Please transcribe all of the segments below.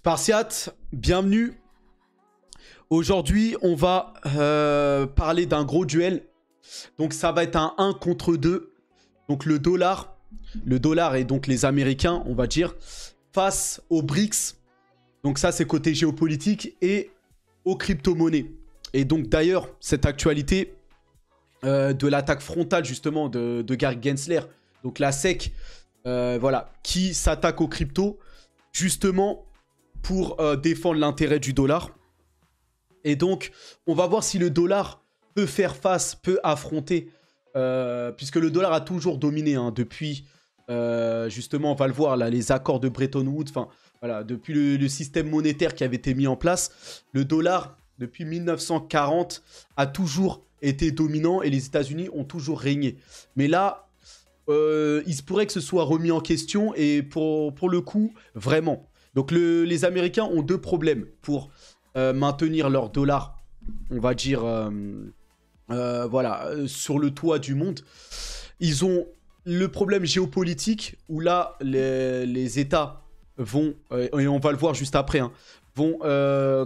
Spartiate, bienvenue. Aujourd'hui, on va parler d'un gros duel. Donc, ça va être un 1 contre 2. Donc, le dollar et donc les Américains, on va dire, face aux BRICS. Donc, ça, c'est côté géopolitique et aux crypto-monnaies. Et donc, d'ailleurs, cette actualité de l'attaque frontale, justement, de Gary Gensler, donc la SEC, voilà, qui s'attaque aux cryptos, justement, pour défendre l'intérêt du dollar. Et donc, on va voir si le dollar peut faire face, peut affronter, puisque le dollar a toujours dominé depuis, justement, on va le voir là, les accords de Bretton Woods, enfin, voilà, depuis le système monétaire qui avait été mis en place, le dollar, depuis 1940, a toujours été dominant et les États-Unis ont toujours régné. Mais là, il se pourrait que ce soit remis en question et pour le coup, vraiment. Donc, les Américains ont deux problèmes pour maintenir leur dollar, on va dire, voilà, sur le toit du monde. Ils ont le problème géopolitique où là, les États vont, et on va le voir juste après, vont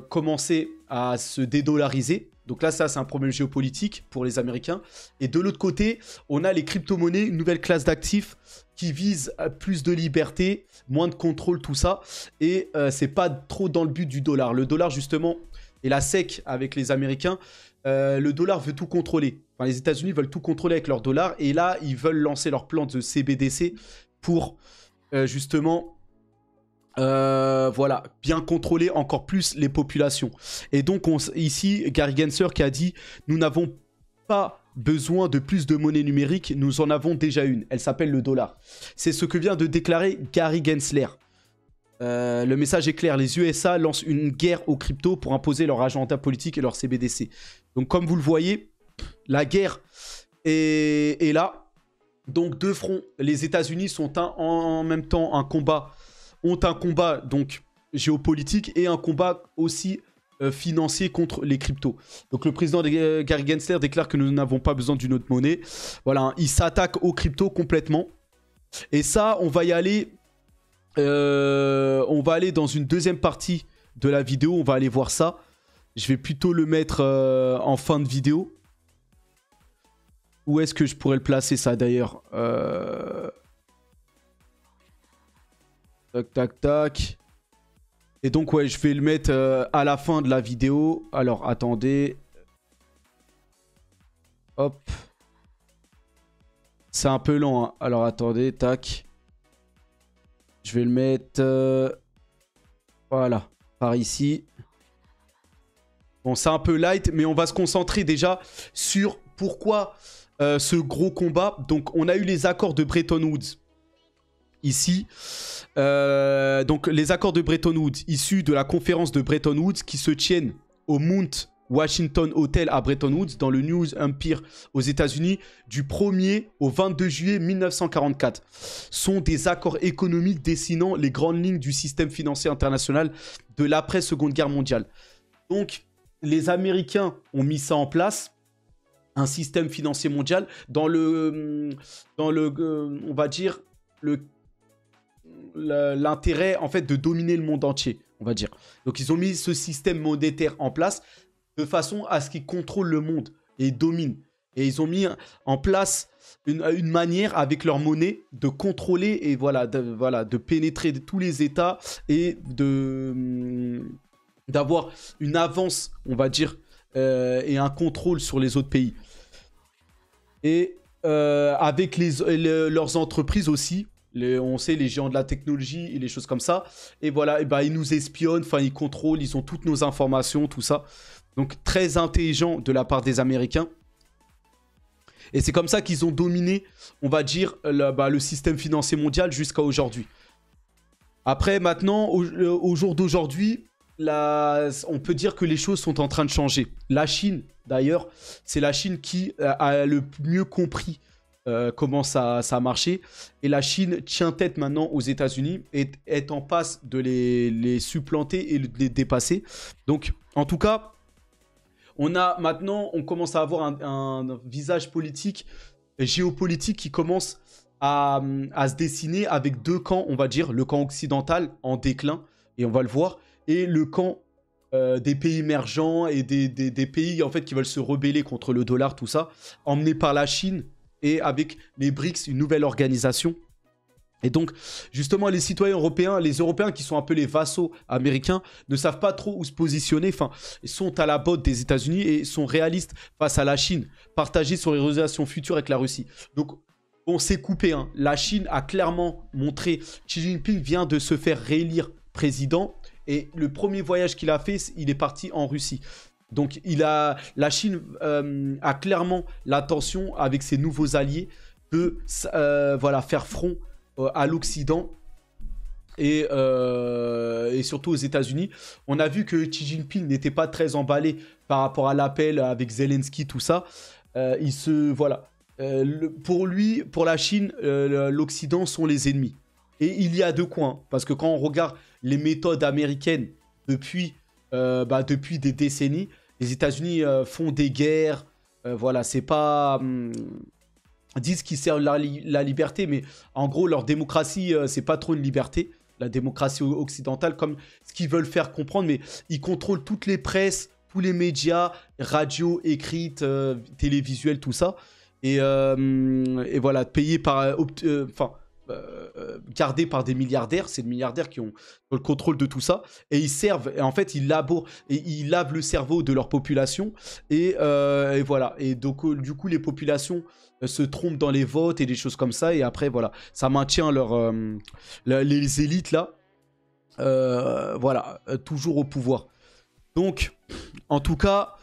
commencer à se dédollariser. Donc là, ça, c'est un problème géopolitique pour les Américains. Et de l'autre côté, on a les crypto-monnaies, une nouvelle classe d'actifs qui vise à plus de liberté, moins de contrôle, tout ça. Et c'est pas trop dans le but du dollar. Le dollar, justement, et la SEC avec les Américains, le dollar veut tout contrôler. Enfin, les États-Unis veulent tout contrôler avec leur dollar. Et là, ils veulent lancer leur plan de CBDC pour, justement... voilà, bien contrôler encore plus les populations. Et donc ici, Gary Gensler qui a dit « Nous n'avons pas besoin de plus de monnaie numérique, nous en avons déjà une. Elle s'appelle le dollar. » C'est ce que vient de déclarer Gary Gensler. Le message est clair, les USA lancent une guerre aux cryptos pour imposer leur agenda politique et leur CBDC. Donc comme vous le voyez, la guerre est là. Donc deux fronts, les États-Unis sont en même temps ont un combat donc géopolitique et un combat aussi financier contre les cryptos. Donc le président Gary Gensler déclare que nous n'avons pas besoin d'une autre monnaie. Voilà, il s'attaque aux cryptos complètement. Et ça, on va y aller. On va aller dans une deuxième partie de la vidéo. On va aller voir ça. Je vais plutôt le mettre en fin de vidéo. Où est-ce que je pourrais le placer ça d'ailleurs Tac, tac, tac. Et donc, ouais, je vais le mettre à la fin de la vidéo. Alors, attendez. Hop. C'est un peu lent, hein. Alors, attendez, tac. Je vais le mettre... voilà, par ici. Bon, c'est un peu light, mais on va se concentrer déjà sur pourquoi ce gros combat. Donc, on a eu les accords de Bretton Woods. Ici, donc les accords de Bretton Woods issus de la conférence de Bretton Woods qui se tiennent au Mount Washington Hotel à Bretton Woods dans le New Hampshire aux États-Unis du 1er au 22 juillet 1944 sont des accords économiques dessinant les grandes lignes du système financier international de l'après-Seconde Guerre mondiale. Donc, les Américains ont mis ça en place. Un système financier mondial dans le on va dire, l'intérêt en fait de dominer le monde entier, on va dire. Donc ils ont mis ce système monétaire en place de façon à ce qu'ils contrôlent le monde et dominent. Et ils ont mis en place une manière avec leur monnaie de contrôler et voilà, de pénétrer tous les États et d'avoir une avance, on va dire, et un contrôle sur les autres pays. Et avec leurs entreprises aussi. On sait, les géants de la technologie et les choses comme ça. Et voilà, et bah, ils nous espionnent, enfin, ils contrôlent, ils ont toutes nos informations, tout ça. Donc, très intelligent de la part des Américains. Et c'est comme ça qu'ils ont dominé, on va dire, le système financier mondial jusqu'à aujourd'hui. Après, maintenant, au jour d'aujourd'hui, on peut dire que les choses sont en train de changer. La Chine, d'ailleurs, c'est la Chine qui a le mieux compris comment ça a marché. Et la Chine tient tête maintenant aux États-Unis et est en passe de les supplanter et de les dépasser. Donc, en tout cas, on commence à avoir un visage politique, géopolitique qui commence à se dessiner avec deux camps, on va dire, le camp occidental en déclin, et on va le voir, et le camp des pays émergents et des pays en fait qui veulent se rebeller contre le dollar, tout ça, emmené par la Chine et avec les BRICS, une nouvelle organisation. Et donc, justement, les citoyens européens, les Européens qui sont un peu les vassaux américains, ne savent pas trop où se positionner. Enfin, ils sont à la botte des États-Unis et sont réalistes face à la Chine, partagés sur les relations futures avec la Russie. Donc, on s'est coupé. Hein. La Chine a clairement montré. Xi Jinping vient de se faire réélire président. Et le premier voyage qu'il a fait, il est parti en Russie. Donc, la Chine a clairement l'intention, avec ses nouveaux alliés, de voilà, faire front à l'Occident et surtout aux États-Unis. On a vu que Xi Jinping n'était pas très emballé par rapport à l'appel avec Zelensky, tout ça. Voilà. Pour lui, pour la Chine, l'Occident sont les ennemis. Et il y a de quoi, hein, parce que quand on regarde les méthodes américaines depuis des décennies, les États-Unis font des guerres. Voilà, c'est pas... disent qu'ils servent la liberté, mais en gros, leur démocratie, c'est pas trop une liberté. La démocratie occidentale, comme ce qu'ils veulent faire comprendre, mais ils contrôlent toutes les presses, tous les médias, radio, écrite, télévisuel, tout ça. Et voilà, payés par... gardés par des milliardaires, c'est des milliardaires qui ont le contrôle de tout ça, et ils servent, et en fait ils labourent et ils lavent le cerveau de leur population, et voilà, et donc du coup les populations se trompent dans les votes et des choses comme ça, et après voilà, ça maintient les élites là, voilà, toujours au pouvoir. Donc en tout cas,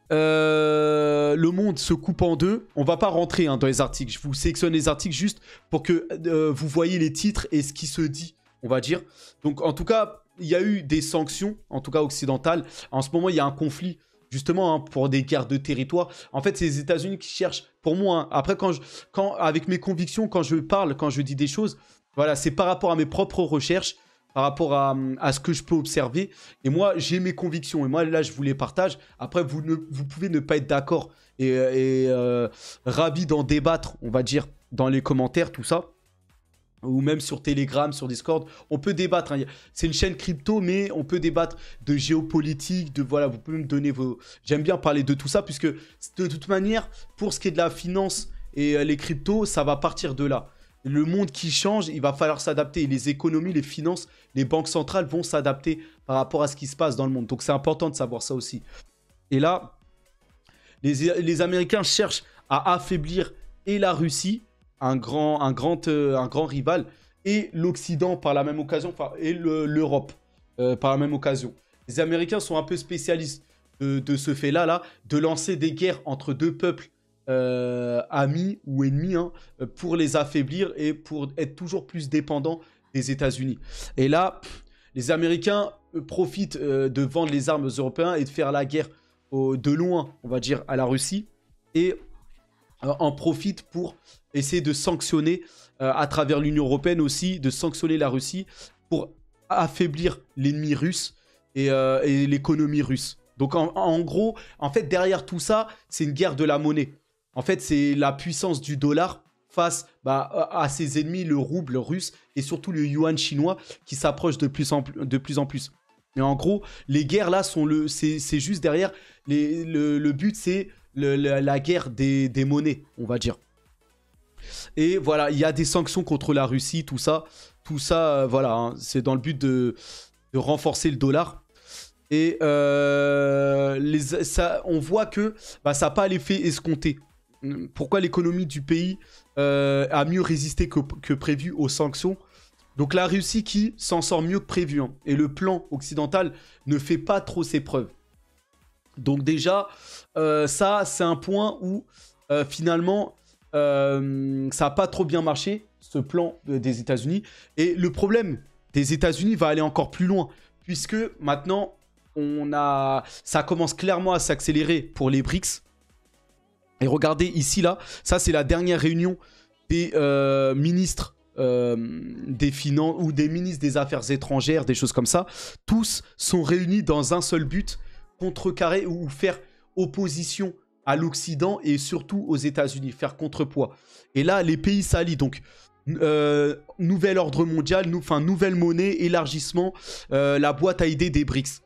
le monde se coupe en deux. On va pas rentrer dans les articles. Je vous sélectionne les articles juste pour que vous voyez les titres et ce qui se dit, on va dire. Donc en tout cas, il y a eu des sanctions, en tout cas occidentales. En ce moment, il y a un conflit justement pour des guerres de territoire. En fait, c'est les États-Unis qui cherchent, pour moi, après avec mes convictions, quand je parle, quand je dis des choses, voilà, c'est par rapport à mes propres recherches, par rapport à ce que je peux observer. Et moi, j'ai mes convictions. Et moi, là, je vous les partage. Après, vous pouvez ne pas être d'accord et ravi d'en débattre, on va dire, dans les commentaires, tout ça. Ou même sur Telegram, sur Discord. On peut débattre. Hein. C'est une chaîne crypto, mais on peut débattre de géopolitique, voilà, vous pouvez me donner vos... J'aime bien parler de tout ça, puisque de toute manière, pour ce qui est de la finance et les cryptos, ça va partir de là. Le monde qui change, il va falloir s'adapter. Les économies, les finances, les banques centrales vont s'adapter par rapport à ce qui se passe dans le monde. Donc c'est important de savoir ça aussi. Et là, les Américains cherchent à affaiblir et la Russie, un grand rival, et l'Occident par la même occasion, et l'Europe par la même occasion. Les Américains sont un peu spécialistes de ce fait-là, de lancer des guerres entre deux peuples amis ou ennemis, hein, pour les affaiblir et pour être toujours plus dépendants des États-Unis. Et là, les Américains profitent de vendre les armes aux Européens et de faire la guerre de loin, on va dire, à la Russie, et en profitent pour essayer de sanctionner, à travers l'Union Européenne aussi, de sanctionner la Russie pour affaiblir l'ennemi russe et l'économie russe. Donc en gros, en fait, derrière tout ça, c'est une guerre de la monnaie. En fait, c'est la puissance du dollar face à ses ennemis, le rouble russe et surtout le yuan chinois qui s'approche de plus en plus. Et en gros, les guerres là, c'est juste derrière. Le but, c'est la guerre des monnaies, on va dire. Et voilà, il y a des sanctions contre la Russie, tout ça. Tout ça, voilà, hein, c'est dans le but de renforcer le dollar. Et on voit que ça n'a pas l'effet escompté. Pourquoi l'économie du pays a mieux résisté que prévu aux sanctions? Donc la Russie qui s'en sort mieux que prévu, hein, et le plan occidental ne fait pas trop ses preuves. Donc déjà, ça c'est un point où finalement ça n'a pas trop bien marché, ce plan des États-Unis. Et le problème des États-Unis va aller encore plus loin, puisque maintenant ça commence clairement à s'accélérer pour les BRICS. Et regardez ici, là, ça c'est la dernière réunion des ministres des finances ou des ministres des affaires étrangères, des choses comme ça. Tous sont réunis dans un seul but, contrecarrer ou faire opposition à l'Occident et surtout aux États-Unis, faire contrepoids. Et là, les pays s'allient. Donc, nouvel ordre mondial, nouvelle monnaie, élargissement, la boîte à idées des BRICS.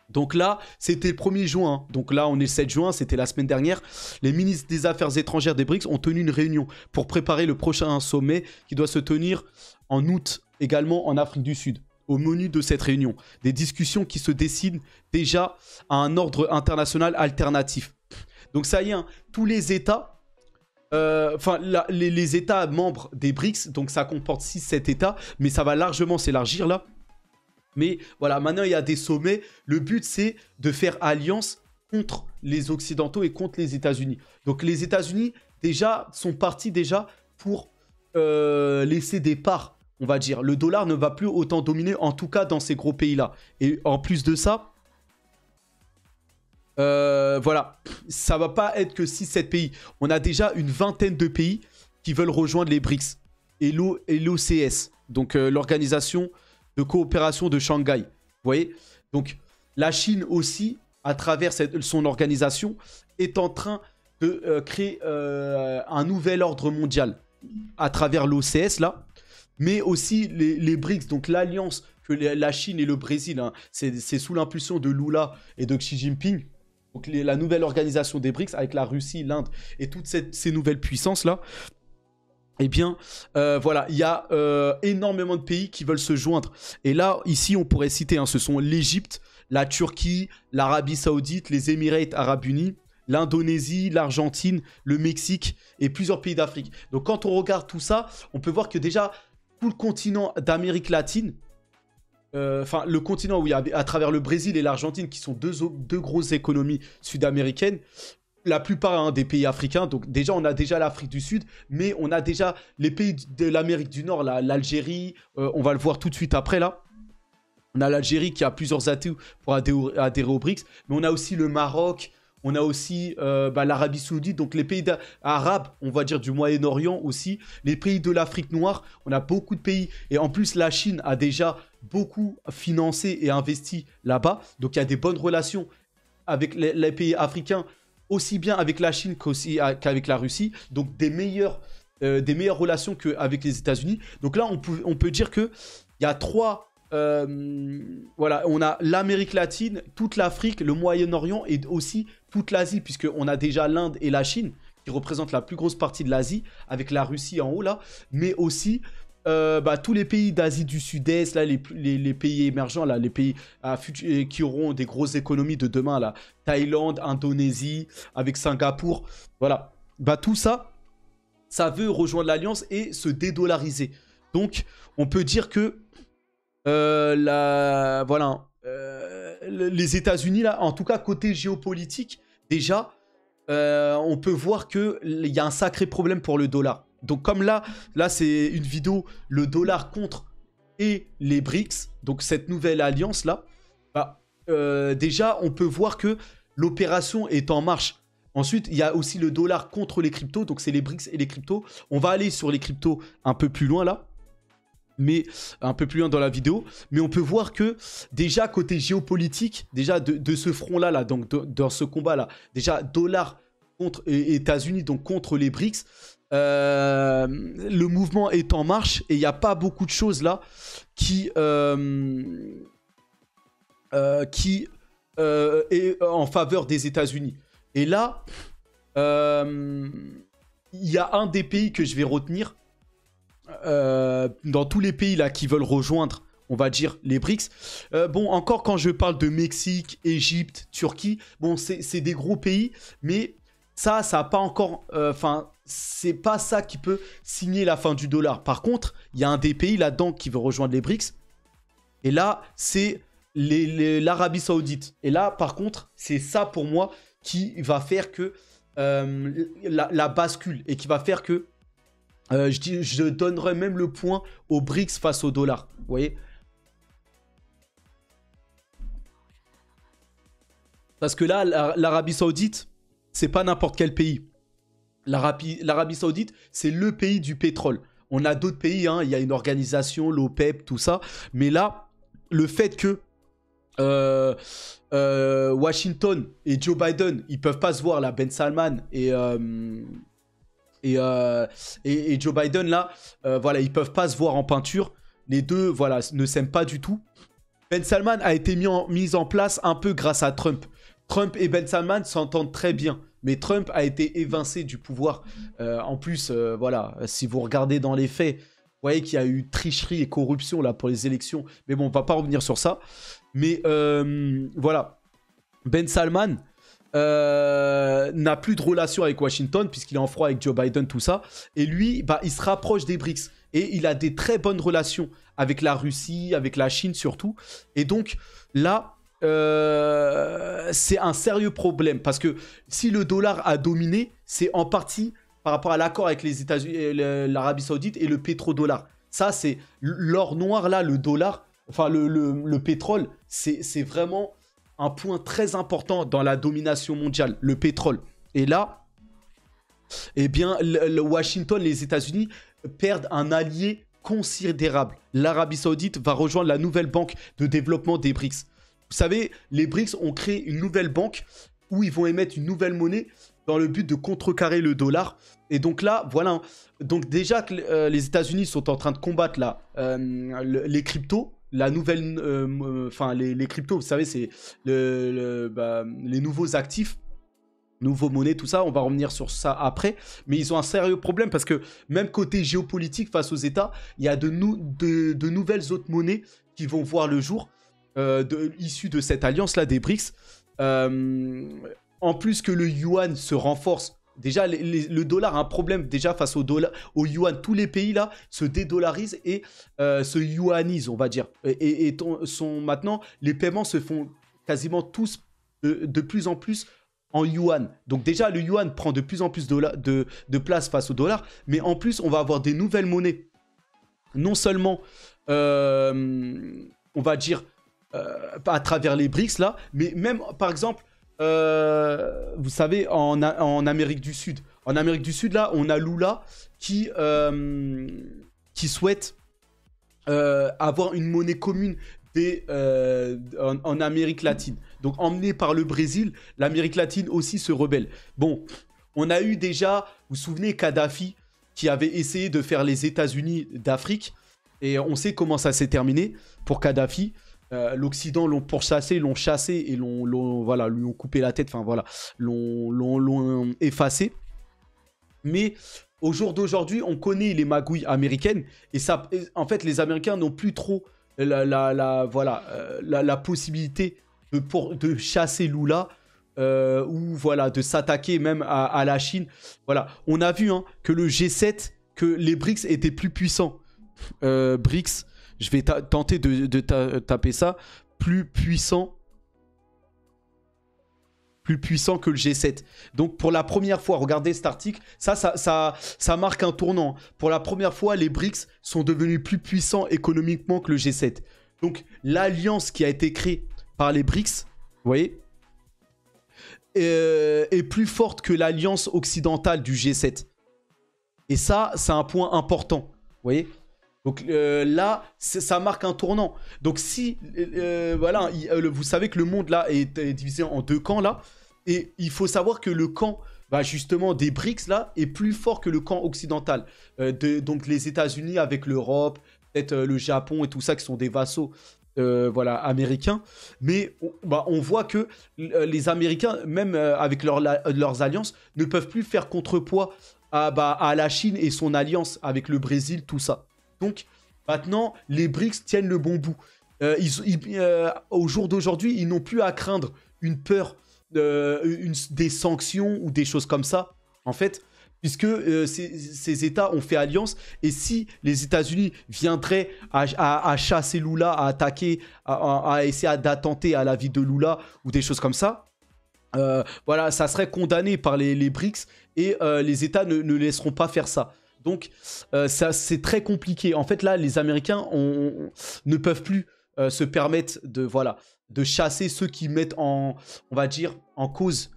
Donc là, c'était le 1er juin. Hein. Donc là, on est le 7 juin, c'était la semaine dernière. Les ministres des Affaires étrangères des BRICS ont tenu une réunion pour préparer le prochain sommet qui doit se tenir en août, également en Afrique du Sud. Au menu de cette réunion, des discussions qui se dessinent déjà à un ordre international alternatif. Donc ça y est, hein, tous les États, les États membres des BRICS, donc ça comporte 6-7 États, mais ça va largement s'élargir là. Mais voilà, maintenant il y a des sommets. Le but c'est de faire alliance contre les Occidentaux et contre les États-Unis. Donc les États-Unis déjà sont partis déjà pour laisser des parts, on va dire. Le dollar ne va plus autant dominer, en tout cas dans ces gros pays-là. Et en plus de ça, voilà, ça va pas être que 6-7 pays. On a déjà une vingtaine de pays qui veulent rejoindre les BRICS et l'OCS, donc l'organisation de coopération de Shanghai. Vous voyez? Donc la Chine aussi, à travers son organisation, est en train de créer un nouvel ordre mondial à travers l'OCS là, mais aussi les BRICS, donc l'alliance que la Chine et le Brésil, hein, c'est sous l'impulsion de Lula et de Xi Jinping. Donc la nouvelle organisation des BRICS avec la Russie, l'Inde et toutes ces nouvelles puissances là. Eh bien, voilà, il y a énormément de pays qui veulent se joindre. Et là, ici, on pourrait citer, hein, ce sont l'Égypte, la Turquie, l'Arabie Saoudite, les Émirats Arabes Unis, l'Indonésie, l'Argentine, le Mexique et plusieurs pays d'Afrique. Donc, quand on regarde tout ça, on peut voir que déjà, tout le continent d'Amérique latine, le continent, oui, à travers le Brésil et l'Argentine, qui sont deux grosses économies sud-américaines, la plupart hein, des pays africains, donc déjà on a déjà l'Afrique du Sud, mais on a déjà les pays de l'Amérique du Nord, l'Algérie, on va le voir tout de suite après là. On a l'Algérie qui a plusieurs atouts pour adhérer aux BRICS, mais on a aussi le Maroc, on a aussi l'Arabie Saoudite, donc les pays arabes, on va dire du Moyen-Orient aussi, les pays de l'Afrique noire, on a beaucoup de pays, et en plus la Chine a déjà beaucoup financé et investi là-bas, donc il y a des bonnes relations avec les pays africains, aussi bien avec la Chine qu'avec la Russie, donc des meilleures relations qu'avec les États-Unis. Donc là, on peut dire qu'il y a trois... voilà, on a l'Amérique latine, toute l'Afrique, le Moyen-Orient et aussi toute l'Asie, puisqu'on a déjà l'Inde et la Chine qui représentent la plus grosse partie de l'Asie, avec la Russie en haut là, mais aussi... tous les pays d'Asie du Sud-Est, là, les pays émergents, là, les pays qui auront des grosses économies de demain, là, Thaïlande, Indonésie, avec Singapour, voilà. Tout ça, ça veut rejoindre l'Alliance et se dédollariser. Donc, on peut dire que les États-Unis, là, en tout cas côté géopolitique, déjà, on peut voir qu'il y a un sacré problème pour le dollar. Donc comme là c'est une vidéo, le dollar contre et les BRICS, donc cette nouvelle alliance là, déjà on peut voir que l'opération est en marche. Ensuite, il y a aussi le dollar contre les cryptos, donc c'est les BRICS et les cryptos. On va aller sur les cryptos un peu plus loin là, mais un peu plus loin dans la vidéo. Mais on peut voir que déjà côté géopolitique, déjà de ce front là, donc dans ce combat là, déjà dollar contre États-Unis, donc contre les BRICS. Le mouvement est en marche et il n'y a pas beaucoup de choses là qui est en faveur des États-Unis. Et là, il y a un des pays que je vais retenir dans tous les pays là qui veulent rejoindre, on va dire, les BRICS. Encore quand je parle de Mexique, Égypte, Turquie, c'est des gros pays, mais ça n'a pas encore... c'est pas ça qui peut signer la fin du dollar. Par contre, il y a un des pays là-dedans qui veut rejoindre les BRICS. Et là, c'est l'Arabie Saoudite. Et là, par contre, c'est ça pour moi qui va faire que la bascule. Et qui va faire que je donnerai même le point aux BRICS face au dollar. Vous voyez ? Parce que là, l'Arabie Saoudite, c'est pas n'importe quel pays. L'Arabie Saoudite, c'est le pays du pétrole. On a d'autres pays, hein, il y a une organisation, l'OPEP, tout ça. Mais là, le fait que Washington et Joe Biden, ils peuvent pas se voir, là, Ben Salman Et Joe Biden, là, voilà, ils peuvent pas se voir en peinture. Les deux, voilà, ne s'aiment pas du tout. Ben Salman a été mis en place un peu grâce à Trump. Trump et Ben Salman s'entendent très bien. Mais Trump a été évincé du pouvoir. En plus, voilà, si vous regardez dans les faits, vous voyez qu'il y a eu tricherie et corruption là pour les élections. Mais bon, on va pas revenir sur ça. Mais voilà, Ben Salman n'a plus de relation avec Washington puisqu'il est en froid avec Joe Biden, tout ça. Et lui, bah, il se rapproche des BRICS. Et il a des très bonnes relations avec la Russie, avec la Chine surtout. Et donc là, c'est un sérieux problème. Parce que si le dollar a dominé, c'est en partie par rapport à l'accord avec les États-Unis, l'Arabie Saoudite et le pétrodollar. Ça, c'est l'or noir là, le dollar, enfin le pétrole, c'est vraiment un point très important dans la domination mondiale, le pétrole. Et là, eh bien, le Washington, les États-Unis perdent un allié considérable. L'Arabie Saoudite va rejoindre la nouvelle banque de développement des BRICS. Vous savez, les BRICS ont créé une nouvelle banque où ils vont émettre une nouvelle monnaie dans le but de contrecarrer le dollar. Et donc là, voilà. Donc déjà que les États-Unis sont en train de combattre là, les cryptos, la nouvelle, enfin les cryptos, vous savez, c'est les nouveaux actifs, nouveaux monnaies, tout ça. On va revenir sur ça après. Mais ils ont un sérieux problème parce que même côté géopolitique face aux États, il y a de nouvelles autres monnaies qui vont voir le jour issues de cette alliance-là des BRICS. En plus que le yuan se renforce. Déjà, le dollar a un problème déjà face au yuan. Tous les pays là se dédollarisent et se yuanisent, on va dire. Maintenant, les paiements se font quasiment tous de plus en plus en yuan. Donc déjà, le yuan prend de plus en plus de place face au dollar. Mais en plus, on va avoir des nouvelles monnaies. Non seulement, on va dire, à travers les BRICS là, mais même, par exemple, vous savez, en Amérique du Sud. En Amérique du Sud, là, on a Lula qui souhaite avoir une monnaie commune en Amérique latine. Donc, emmené par le Brésil, l'Amérique latine aussi se rebelle. Bon, on a eu déjà, vous vous souvenez, Kadhafi, qui avait essayé de faire les États-Unis d'Afrique. Et on sait comment ça s'est terminé pour Kadhafi. L'Occident l'ont pourchassé, l'ont chassé et voilà, lui ont coupé la tête, enfin voilà, l'ont effacé. Mais au jour d'aujourd'hui, on connaît les magouilles américaines et ça, en fait, les Américains n'ont plus trop la possibilité de chasser Lula ou voilà, de s'attaquer même à la Chine. Voilà, on a vu hein, que le G7, que les BRICS étaient plus puissants. BRICS, je vais tenter de taper ça. Plus puissant que le G7. Donc pour la première fois, regardez cet article, ça marque un tournant. Pour la première fois, les BRICS sont devenus plus puissants économiquement que le G7. Donc l'alliance qui a été créée par les BRICS, vous voyez, est plus forte que l'alliance occidentale du G7. Et ça, c'est un point important, vous voyez. Donc là, ça marque un tournant. Donc si, voilà, vous savez que le monde là est divisé en deux camps là. Et il faut savoir que le camp, bah, justement, des BRICS là, est plus fort que le camp occidental. Donc les États-Unis avec l'Europe, peut-être le Japon et tout ça qui sont des vassaux voilà, américains. Mais on voit que les Américains, même avec leurs alliances, ne peuvent plus faire contrepoids à la Chine et son alliance avec le Brésil, tout ça. Donc, maintenant, les BRICS tiennent le bon bout. Au jour d'aujourd'hui, ils n'ont plus à craindre une peur, des sanctions ou des choses comme ça, en fait, puisque ces États ont fait alliance. Et si les États-Unis viendraient à chasser Lula, à attaquer, à essayer d'attenter à la vie de Lula ou des choses comme ça, voilà, ça serait condamné par les BRICS et les États ne laisseront pas faire ça. Donc, c'est très compliqué. En fait, là, les Américains ne peuvent plus se permettre de chasser ceux qui mettent on va dire, en cause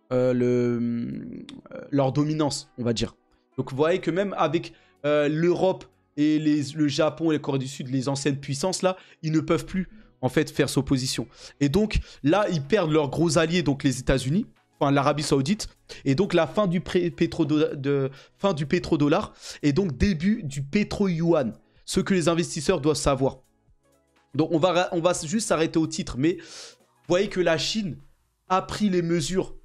leur dominance, on va dire. Donc, vous voyez que même avec l'Europe et le Japon et la Corée du Sud, les anciennes puissances, là, ils ne peuvent plus, en fait, faire s'opposition. Et donc, là, ils perdent leurs gros alliés, donc les États-Unis. enfin l'Arabie Saoudite, et donc la fin du pétrodollar, et donc début du pétro-yuan, ce que les investisseurs doivent savoir. Donc on va juste s'arrêter au titre, mais vous voyez que la Chine a pris les mesures,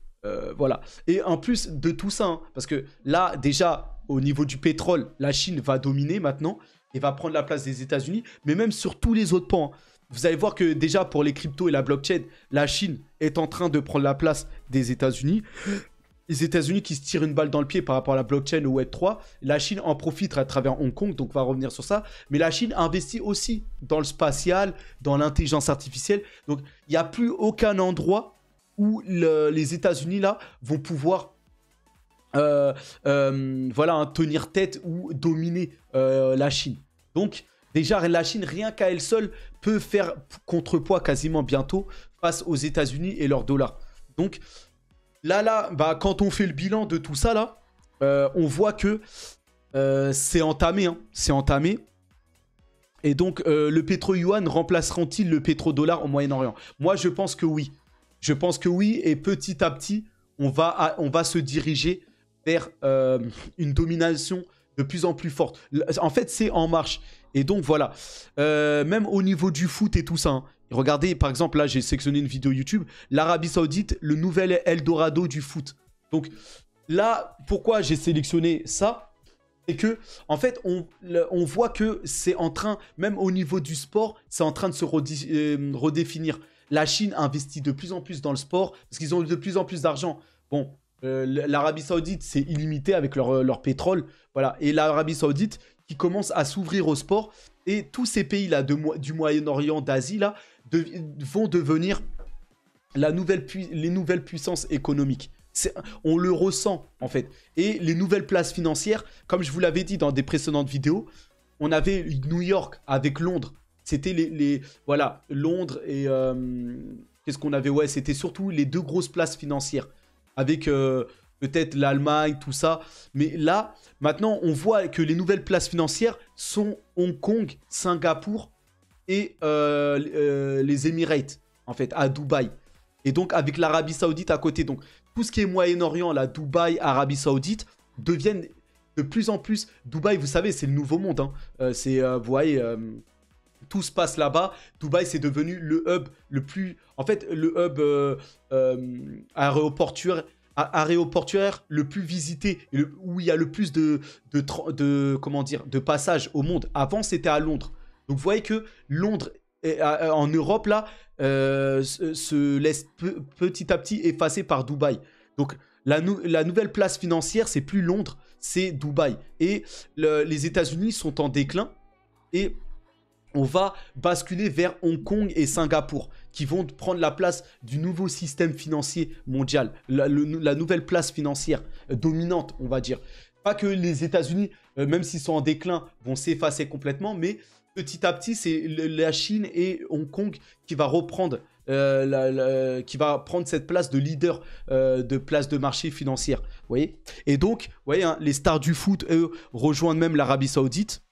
voilà. Et en plus de tout ça, hein, parce que là déjà au niveau du pétrole, la Chine va dominer maintenant et va prendre la place des États-Unis, mais même sur tous les autres pans. Hein. Vous allez voir que déjà pour les cryptos et la blockchain, la Chine est en train de prendre la place des États-Unis. Les États-Unis qui se tirent une balle dans le pied par rapport à la blockchain ou Web3. La Chine en profite à travers Hong Kong, donc on va revenir sur ça. Mais la Chine investit aussi dans le spatial, dans l'intelligence artificielle. Donc il n'y a plus aucun endroit où les États-Unis là vont pouvoir voilà, hein, tenir tête ou dominer la Chine. Donc déjà, la Chine, rien qu'à elle seule, peut faire contrepoids quasiment bientôt face aux États-Unis et leur dollar. Donc là, bah, quand on fait le bilan de tout ça, là, on voit que c'est entamé. Hein, c'est entamé. Et donc, le pétro-yuan remplaceront-ils le pétrodollar au Moyen-Orient? Moi, je pense que oui. Je pense que oui. Et petit à petit, on va se diriger vers une domination de plus en plus forte. En fait, c'est en marche. Et donc, voilà. Même au niveau du foot et tout ça. Hein. Regardez, par exemple, là, j'ai sélectionné une vidéo YouTube. L'Arabie Saoudite, le nouvel Eldorado du foot. Donc, là, pourquoi j'ai sélectionné ça? C'est que, en fait, on voit que c'est en train, même au niveau du sport, c'est en train de se redéfinir. La Chine investit de plus en plus dans le sport parce qu'ils ont de plus en plus d'argent. Bon, l'Arabie Saoudite, c'est illimité avec leur pétrole. Voilà. Et l'Arabie Saoudite qui commence à s'ouvrir au sport. Et tous ces pays-là du Moyen-Orient, d'Asie, là, vont devenir les nouvelles puissances économiques. On le ressent, en fait. Et les nouvelles places financières, comme je vous l'avais dit dans des précédentes vidéos, on avait New York avec Londres. C'était voilà, Londres et... qu'est-ce qu'on avait? Ouais, c'était surtout les deux grosses places financières. Avec peut-être l'Allemagne, tout ça. Mais là, maintenant, on voit que les nouvelles places financières sont Hong Kong, Singapour et les Émirats, en fait, à Dubaï. Et donc, avec l'Arabie Saoudite à côté. Donc, tout ce qui est Moyen-Orient, là, Dubaï, Arabie Saoudite, deviennent de plus en plus... Dubaï, vous savez, c'est le nouveau monde. Hein. Vous voyez... tout se passe là-bas. Dubaï, c'est devenu le hub le plus... En fait, le hub aéroportuaire le plus visité, où il y a le plus comment dire, de passages au monde. Avant, c'était à Londres. Donc, vous voyez que Londres, en Europe, là, se laisse petit à petit effacer par Dubaï. Donc, la nouvelle place financière, c'est plus Londres, c'est Dubaï. Et les États-Unis sont en déclin. Et on va basculer vers Hong Kong et Singapour, qui vont prendre la place du nouveau système financier mondial, la nouvelle place financière dominante, on va dire. Pas que les États-Unis, même s'ils sont en déclin, vont s'effacer complètement, mais petit à petit, c'est la Chine et Hong Kong qui va reprendre, qui va prendre cette place de leader de place de marché financière. Vous voyez? Et donc, vous voyez, hein, les stars du foot, eux, rejoignent même l'Arabie Saoudite.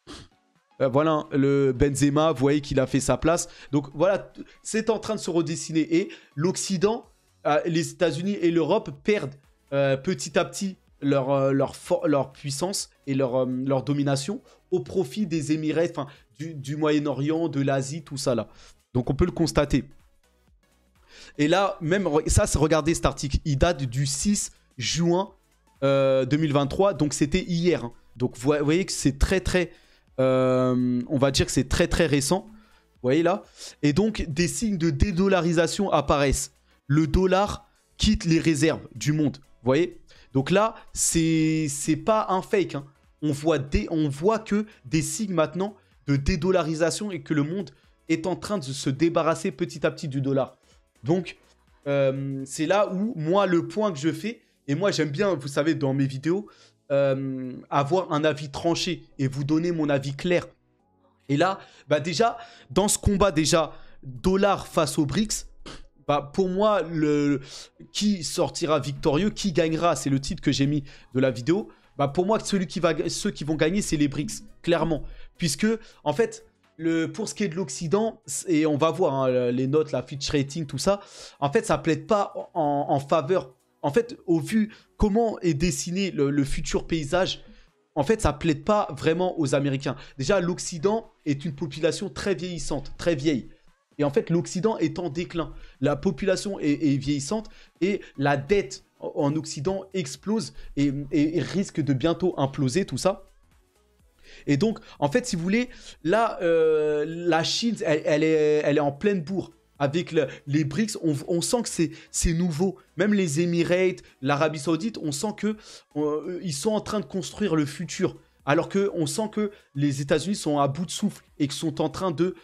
Voilà, le Benzema, vous voyez qu'il a fait sa place. Donc voilà, c'est en train de se redessiner. Et l'Occident, les États-Unis et l'Europe perdent petit à petit leur puissance et leur domination au profit des Émirats, enfin du Moyen-Orient, de l'Asie, tout ça là. Donc on peut le constater. Et là, même ça, regardez cet article, il date du 6 juin 2023, donc c'était hier. Hein. Donc vous voyez que c'est très... on va dire que c'est très récent. Vous voyez là? Et donc, des signes de dédollarisation apparaissent. Le dollar quitte les réserves du monde. Vous voyez? Donc là, c'est pas un fake. Hein. On voit que des signes maintenant de dédollarisation et que le monde est en train de se débarrasser petit à petit du dollar. Donc, c'est là où, moi, le point que je fais, et moi, j'aime bien, vous savez, dans mes vidéos, avoir un avis tranché et vous donner mon avis clair. Et là, bah déjà, dans ce combat, déjà, dollar face aux BRICS, bah pour moi, qui sortira victorieux, qui gagnera, c'est le titre que j'ai mis de la vidéo. Bah pour moi, ceux qui vont gagner, c'est les BRICS, clairement. Puisque, en fait, pour ce qui est de l'Occident, et on va voir hein, les notes, la Fitch Rating, tout ça, en fait, ça plaide pas en faveur en fait, au vu comment est dessiné le futur paysage, en fait, ça ne plaide pas vraiment aux Américains. Déjà, l'Occident est une population très vieillissante, très vieille. Et en fait, l'Occident est en déclin. La population est vieillissante et la dette en Occident explose et risque de bientôt imploser, tout ça. Et donc, en fait, si vous voulez, là, la Chine, elle est en pleine bourre. Avec les BRICS, on sent que c'est nouveau. Même les Émirats, l'Arabie Saoudite, on sent qu'ils sont en train de construire le futur. Alors qu'on sent que les États-Unis sont à bout de souffle et qu'ils sont en train de...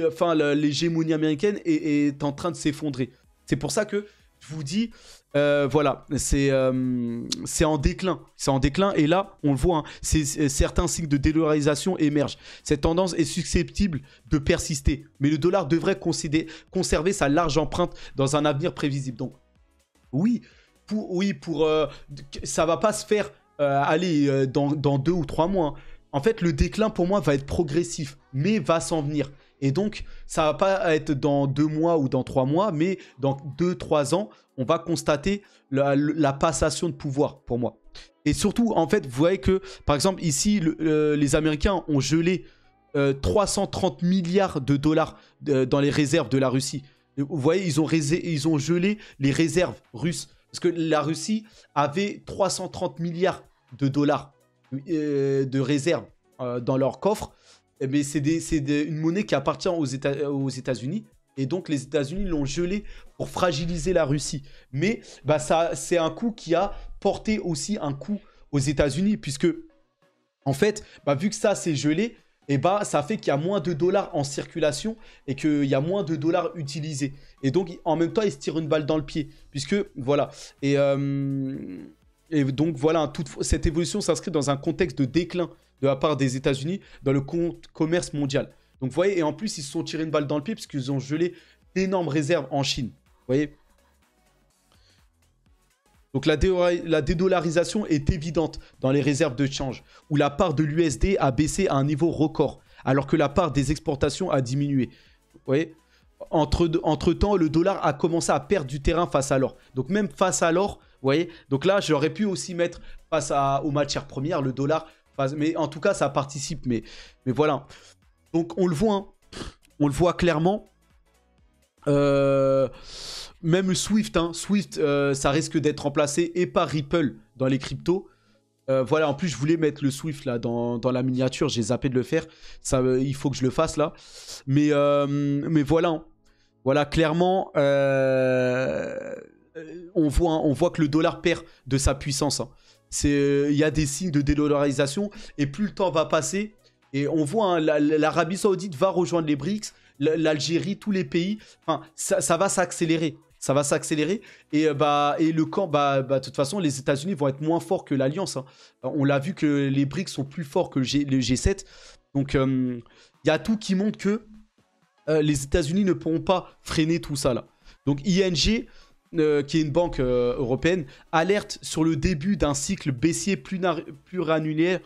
Enfin, l'hégémonie américaine est en train de s'effondrer. C'est pour ça que je vous dis... voilà, c'est en déclin. C'est en déclin et là, on le voit, hein, certains signes de dédollarisation émergent. Cette tendance est susceptible de persister, mais le dollar devrait conserver sa large empreinte dans un avenir prévisible. Donc, oui, ça va pas se faire dans 2 ou 3 mois. Hein. En fait, le déclin pour moi va être progressif, mais va s'en venir. Et donc, ça va pas être dans 2 mois ou dans 3 mois, mais dans 2-3 ans, on va constater la passation de pouvoir, pour moi. Et surtout, en fait, vous voyez que, par exemple, ici, les Américains ont gelé 330 milliards de dollars dans les réserves de la Russie. Vous voyez, ils ont gelé les réserves russes. Parce que la Russie avait 330 milliards de dollars de réserves dans leur coffre. Mais c'est une monnaie qui appartient aux États-Unis. Et donc, les États-Unis l'ont gelé pour fragiliser la Russie. Mais bah, c'est un coup qui a porté aussi un coup aux États-Unis. Puisque, en fait, bah, vu que ça s'est gelé, et bah, ça fait qu'il y a moins de dollars en circulation et qu'il y a moins de dollars utilisés. Et donc, en même temps, ils se tirent une balle dans le pied. Puisque, voilà. Et donc, voilà, cette évolution s'inscrit dans un contexte de déclin de la part des États-Unis dans le commerce mondial. Donc, vous voyez, et en plus, ils se sont tirés une balle dans le pied puisqu'ils ont gelé d'énormes réserves en Chine. Vous voyez ? Donc, la dédollarisation est évidente dans les réserves de change, où la part de l'USD a baissé à un niveau record, alors que la part des exportations a diminué. Vous voyez ? Entre-temps, le dollar a commencé à perdre du terrain face à l'or. Donc, même face à l'or, vous voyez ? Donc là, j'aurais pu aussi mettre face aux matières premières, le dollar. Mais en tout cas, ça participe. Mais voilà. Donc, on le voit. Hein. On le voit clairement. Même Swift, hein. Swift, ça risque d'être remplacé et par Ripple dans les cryptos. Voilà, en plus, je voulais mettre le Swift là dans la miniature. J'ai zappé de le faire. Ça, il faut que je le fasse là. Mais voilà. Hein. Voilà, clairement, on voit que le dollar perd de sa puissance. Hein. Il y a des signes de dédollarisation. Et plus le temps va passer, et on voit, hein, l'Arabie Saoudite va rejoindre les BRICS, l'Algérie, tous les pays. Enfin, ça va s'accélérer. Ça va s'accélérer. Et le camp, de toute façon, les États-Unis vont être moins forts que l'Alliance. Hein. On l'a vu que les BRICS sont plus forts que le G7. Donc, il y a tout qui montre que les États-Unis ne pourront pas freiner tout ça là. Donc, ING, qui est une banque européenne, alerte sur le début d'un cycle baissier pluriannuel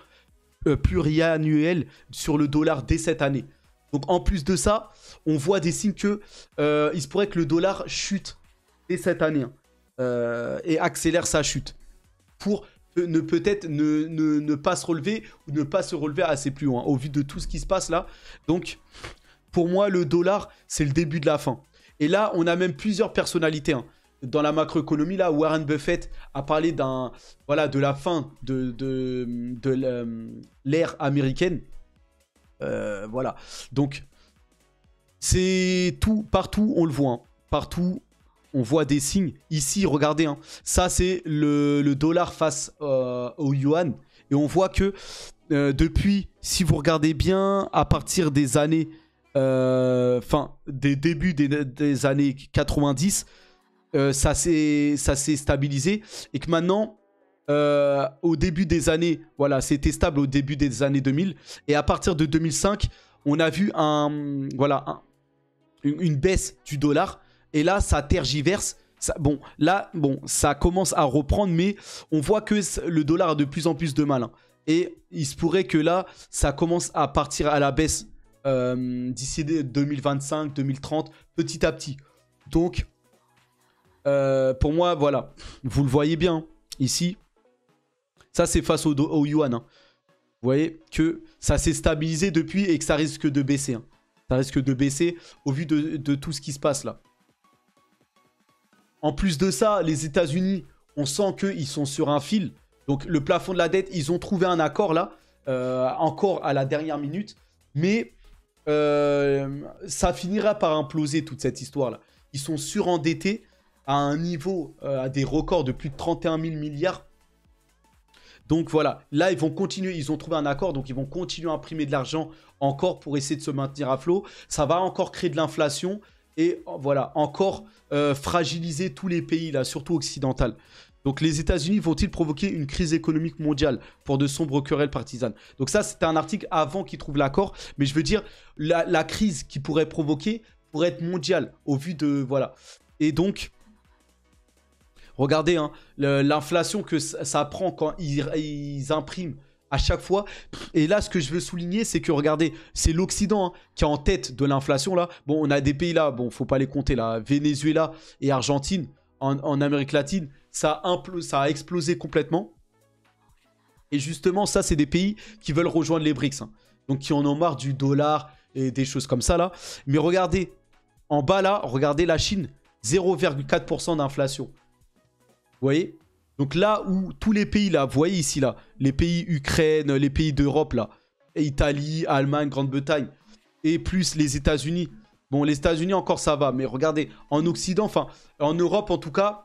sur le dollar dès cette année. Donc, en plus de ça, on voit des signes que il se pourrait que le dollar chute dès cette année et accélère sa chute pour peut-être ne pas se relever ou ne pas se relever assez plus loin au vu de tout ce qui se passe là. Donc, pour moi, le dollar, c'est le début de la fin. Et là, on a même plusieurs personnalités. Hein. Dans la macroéconomie, là, Warren Buffett a parlé de la fin de l'ère américaine. Voilà. Donc, c'est tout, partout, on le voit. Hein. Partout, on voit des signes. Ici, regardez, hein, ça, c'est le dollar face au yuan. Et on voit que depuis, si vous regardez bien, à partir des années... des débuts des années 90, ça s'est stabilisé et que maintenant au début des années, voilà, c'était stable au début des années 2000 et à partir de 2005 on a vu une baisse du dollar et là ça tergiverse. Ça commence à reprendre, mais on voit que le dollar a de plus en plus de mal, hein. Et il se pourrait que là ça commence à partir à la baisse d'ici 2025, 2030, petit à petit. Donc, Pour moi, voilà, vous le voyez bien, hein, ici, ça c'est face au yuan. Hein. Vous voyez que ça s'est stabilisé depuis et que ça risque de baisser. Hein. Ça risque de baisser au vu de tout ce qui se passe là. En plus de ça, les États-Unis, on sent qu'ils sont sur un fil. Donc le plafond de la dette, ils ont trouvé un accord là, encore à la dernière minute. Mais ça finira par imploser toute cette histoire là. Ils sont surendettés à un niveau, à des records de plus de 31 000 milliards. Donc voilà, là ils vont continuer, ils ont trouvé un accord, donc ils vont continuer à imprimer de l'argent encore pour essayer de se maintenir à flot. Ça va encore créer de l'inflation et voilà, encore fragiliser tous les pays là, surtout occidentaux. Donc les États-Unis vont-ils provoquer une crise économique mondiale pour de sombres querelles partisanes? Donc ça c'était un article avant qu'ils trouvent l'accord, mais je veux dire, la crise qu'ils pourrait provoquer pourrait être mondiale au vu de... Voilà. Et donc... Regardez, hein, l'inflation que ça prend quand ils impriment à chaque fois. Et là, ce que je veux souligner, c'est que, regardez, c'est l'Occident hein, qui est en tête de l'inflation, là. Bon, on a des pays, là, bon, faut pas les compter, là. Venezuela et Argentine, en Amérique latine, ça a explosé complètement. Et justement, ça, c'est des pays qui veulent rejoindre les BRICS. Hein. Donc, qui en ont marre du dollar et des choses comme ça, là. Mais regardez, en bas, là, regardez la Chine, 0,4% d'inflation. Vous voyez? Donc là où tous les pays là, vous voyez ici là, les pays Ukraine, les pays d'Europe là, Italie, Allemagne, Grande-Bretagne, et plus les États-Unis. Bon, les États-Unis encore ça va, mais regardez, en Occident, enfin en Europe en tout cas,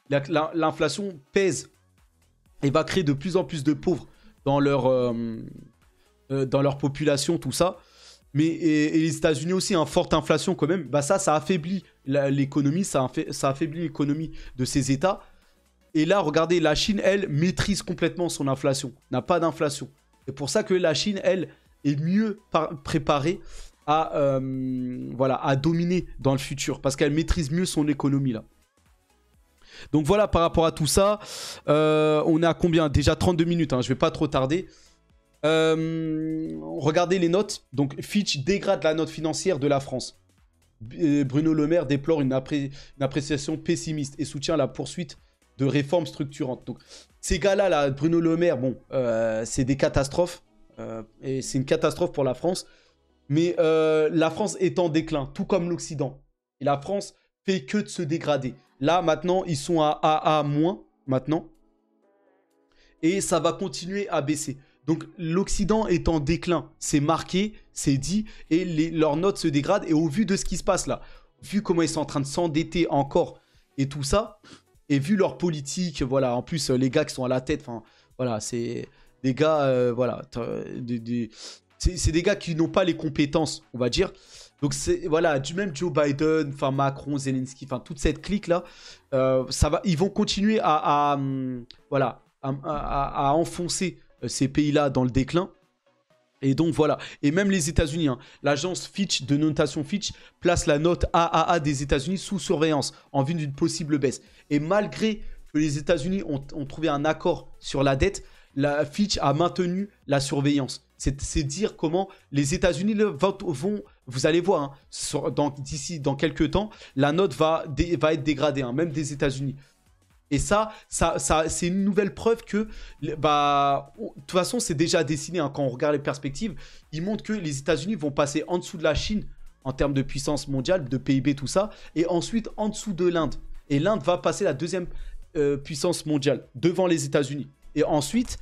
l'inflation pèse et va créer de plus en plus de pauvres dans leur population, tout ça. Mais et les États-Unis aussi, hein, forte inflation quand même, bah ça affaiblit l'économie, ça affaiblit l'économie de ces États. Et là, regardez, la Chine, elle, maîtrise complètement son inflation. N'a pas d'inflation. C'est pour ça que la Chine, elle, est mieux préparée à, voilà, à dominer dans le futur. Parce qu'elle maîtrise mieux son économie, là. Donc voilà, par rapport à tout ça, on est à combien? Déjà 32 minutes, hein, je ne vais pas trop tarder. Regardez les notes. Donc Fitch dégrade la note financière de la France. Bruno Le Maire déplore une appréciation pessimiste et soutient la poursuite de réformes structurantes. Donc, ces gars-là, là, Bruno Le Maire, bon, c'est des catastrophes. Et c'est une catastrophe pour la France. Mais la France est en déclin, tout comme l'Occident. Et la France fait que de se dégrader. Là, maintenant, ils sont à AA-, maintenant. Et ça va continuer à baisser. Donc, l'Occident est en déclin. C'est marqué, c'est dit. Et leurs notes se dégradent. Et au vu de ce qui se passe là, vu comment ils sont en train de s'endetter encore et tout ça... Et vu leur politique, voilà, en plus, les gars qui sont à la tête, enfin, voilà, c'est des gars, voilà, c'est des gars qui n'ont pas les compétences, on va dire. Donc, voilà, même Joe Biden, enfin, Macron, Zelensky, enfin, toute cette clique-là, ils vont continuer voilà, à enfoncer ces pays-là dans le déclin. Et donc voilà, et même les États-Unis, hein, l'agence Fitch de notation Fitch place la note AAA des États-Unis sous surveillance en vue d'une possible baisse. Et malgré que les États-Unis ont trouvé un accord sur la dette, la Fitch a maintenu la surveillance. C'est dire comment les États-Unis vont, vous allez voir, hein, d'ici dans quelques temps, la note va être dégradée, hein, même des États-Unis. Et ça c'est une nouvelle preuve que, bah, de toute façon, c'est déjà dessiné, hein, quand on regarde les perspectives. Ils montrent que les États-Unis vont passer en dessous de la Chine en termes de puissance mondiale, de PIB, tout ça, et ensuite en dessous de l'Inde. Et l'Inde va passer la deuxième puissance mondiale devant les États-Unis. Et ensuite,